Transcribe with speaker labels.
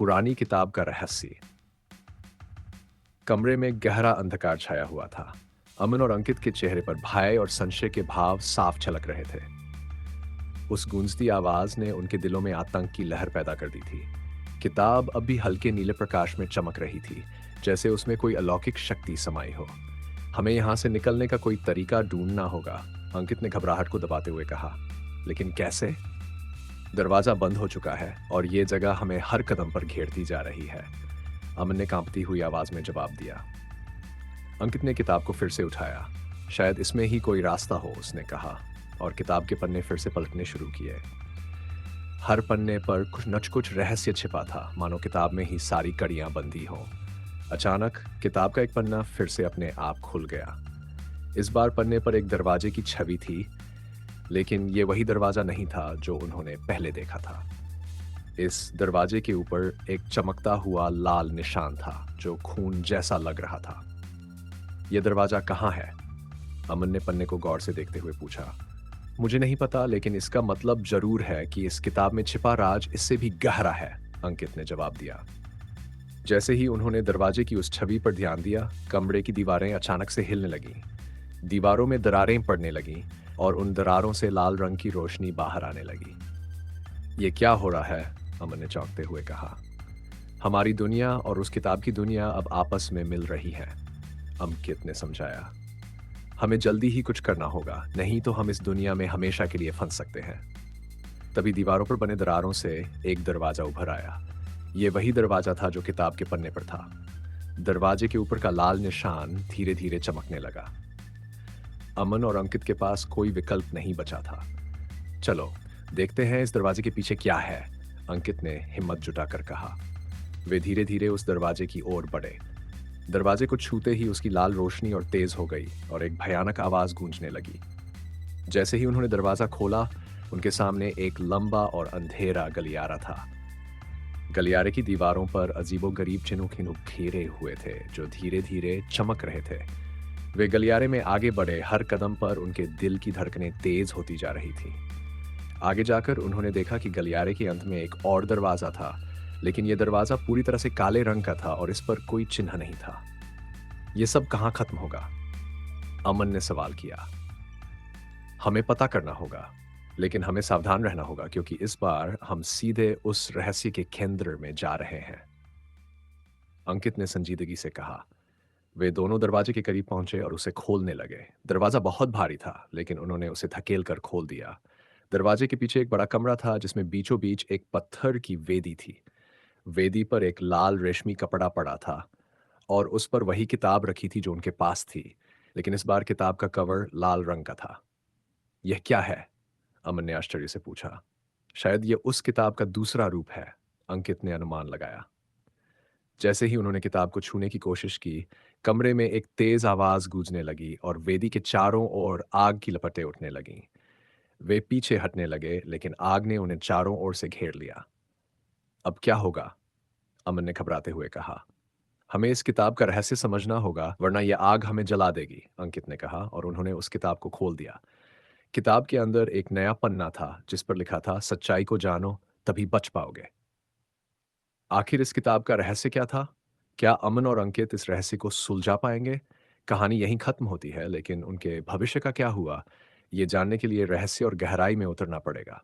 Speaker 1: पुरानी किताब का रहस्य। कमरे में गहरा अंधकार छाया हुआ था। अमन और अंकित के चेहरे पर भय और संशय के भाव साफ झलक रहे थे। उस गूंजती आवाज ने उनके दिलों में आतंक की लहर पैदा कर दी थी। किताब अब भी हल्के नीले प्रकाश में चमक रही थी, जैसे उसमें कोई अलौकिक शक्ति समाई हो। हमें यहां से निकलने का कोई तरीका ढूंढना होगा, अंकित ने घबराहट को दबाते हुए कहा। लेकिन कैसे? दरवाजा बंद हो चुका है और ये जगह हमें हर कदम पर घेरती जा रही है, अमन ने कांपती हुई आवाज में जवाब दिया। अंकित ने किताब को फिर से उठाया। शायद इसमें ही कोई रास्ता हो, उसने कहा, और किताब के पन्ने फिर से पलटने शुरू किए। हर पन्ने पर कुछ न कुछ रहस्य छिपा था, मानो किताब में ही सारी कड़ियां बंधी हों। अचानक किताब का एक पन्ना फिर से अपने आप खुल गया। इस बार पन्ने पर एक दरवाजे की छवि थी, लेकिन ये वही दरवाजा नहीं था जो उन्होंने पहले देखा था। इस दरवाजे के ऊपर एक चमकता हुआ लाल निशान था जो खून जैसा लग रहा था। यह दरवाजा कहाँ है? अमन ने पन्ने को गौर से देखते हुए पूछा। मुझे नहीं पता, लेकिन इसका मतलब जरूर है कि इस किताब में छिपा राज इससे भी गहरा है, अंकित ने जवाब दिया। जैसे ही उन्होंने दरवाजे की उस छवि पर ध्यान दिया, कमरे की दीवारें अचानक से हिलने लगीं। दीवारों में दरारें पड़ने लगीं और उन दरारों से लाल रंग की रोशनी बाहर आने लगी। ये क्या हो रहा है? अमन ने चौंकते हुए कहा। हमारी दुनिया और उस किताब की दुनिया अब आपस में मिल रही है, अंकित ने समझाया। हमें जल्दी ही कुछ करना होगा, नहीं तो हम इस दुनिया में हमेशा के लिए फंस सकते हैं। तभी दीवारों पर बने दरारों से एक दरवाजा उभर आया। ये वही दरवाजा था जो किताब के पन्ने पर था। दरवाजे के ऊपर का लाल निशान धीरे धीरे चमकने लगा। अमन और अंकित के पास कोई विकल्प नहीं बचा था। चलो देखते हैं इस दरवाजे के पीछे क्या है, अंकित ने हिम्मत जुटाकर कहा। वे धीरे धीरे उस दरवाजे की ओर बढ़े। दरवाजे को छूते ही उसकी लाल रोशनी और तेज हो गई और एक भयानक आवाज गूंजने लगी। जैसे ही उन्होंने दरवाजा खोला, उनके सामने एक लंबा और अंधेरा गलियारा था। गलियारे की दीवारों पर अजीबोगरीब चिन्ह घेरे हुए थे जो धीरे धीरे चमक रहे थे। वे गलियारे में आगे बढ़े, हर कदम पर उनके दिल की धड़कनें तेज होती जा रही थी। आगे जाकर उन्होंने देखा कि गलियारे के अंत में एक और दरवाजा था, लेकिन यह दरवाजा पूरी तरह से काले रंग का था और इस पर कोई चिन्ह नहीं था। यह सब कहां खत्म होगा? अमन ने सवाल किया। हमें पता करना होगा, लेकिन हमें सावधान रहना होगा, क्योंकि इस बार हम सीधे उस रहस्य के केंद्र में जा रहे हैं, अंकित ने संजीदगी से कहा। वे दोनों दरवाजे के करीब पहुंचे और उसे खोलने लगे। दरवाजा बहुत भारी था, लेकिन उन्होंने उसे धकेल कर खोल दिया। दरवाजे के पीछे एक बड़ा कमरा था जिसमें बीचों बीच एक पत्थर की वेदी थी। वेदी पर एक लाल रेशमी कपड़ा पड़ा था और उस पर वही किताब रखी थी जो उनके पास थी, लेकिन इस बार किताब का कवर लाल रंग का था। यह क्या है? अमन ने आश्चर्य से पूछा। शायद यह उस किताब का दूसरा रूप है, अंकित ने अनुमान लगाया। जैसे ही उन्होंने किताब को छूने की कोशिश की, कमरे में एक तेज आवाज गूंजने लगी और वेदी के चारों ओर आग की लपटें उठने लगीं। वे पीछे हटने लगे, लेकिन आग ने उन्हें चारों ओर से घेर लिया। अब क्या होगा? अमन ने घबराते हुए कहा। हमें इस किताब का रहस्य समझना होगा, वरना यह आग हमें जला देगी, अंकित ने कहा, और उन्होंने उस किताब को खोल दिया। किताब के अंदर एक नया पन्ना था जिस पर लिखा था, सच्चाई को जानो तभी बच पाओगे। आखिर इस किताब का रहस्य क्या था? क्या अमन और अंकित इस रहस्य को सुलझा पाएंगे? कहानी यहीं खत्म होती है, लेकिन उनके भविष्य का क्या हुआ? ये जानने के लिए रहस्य और गहराई में उतरना पड़ेगा।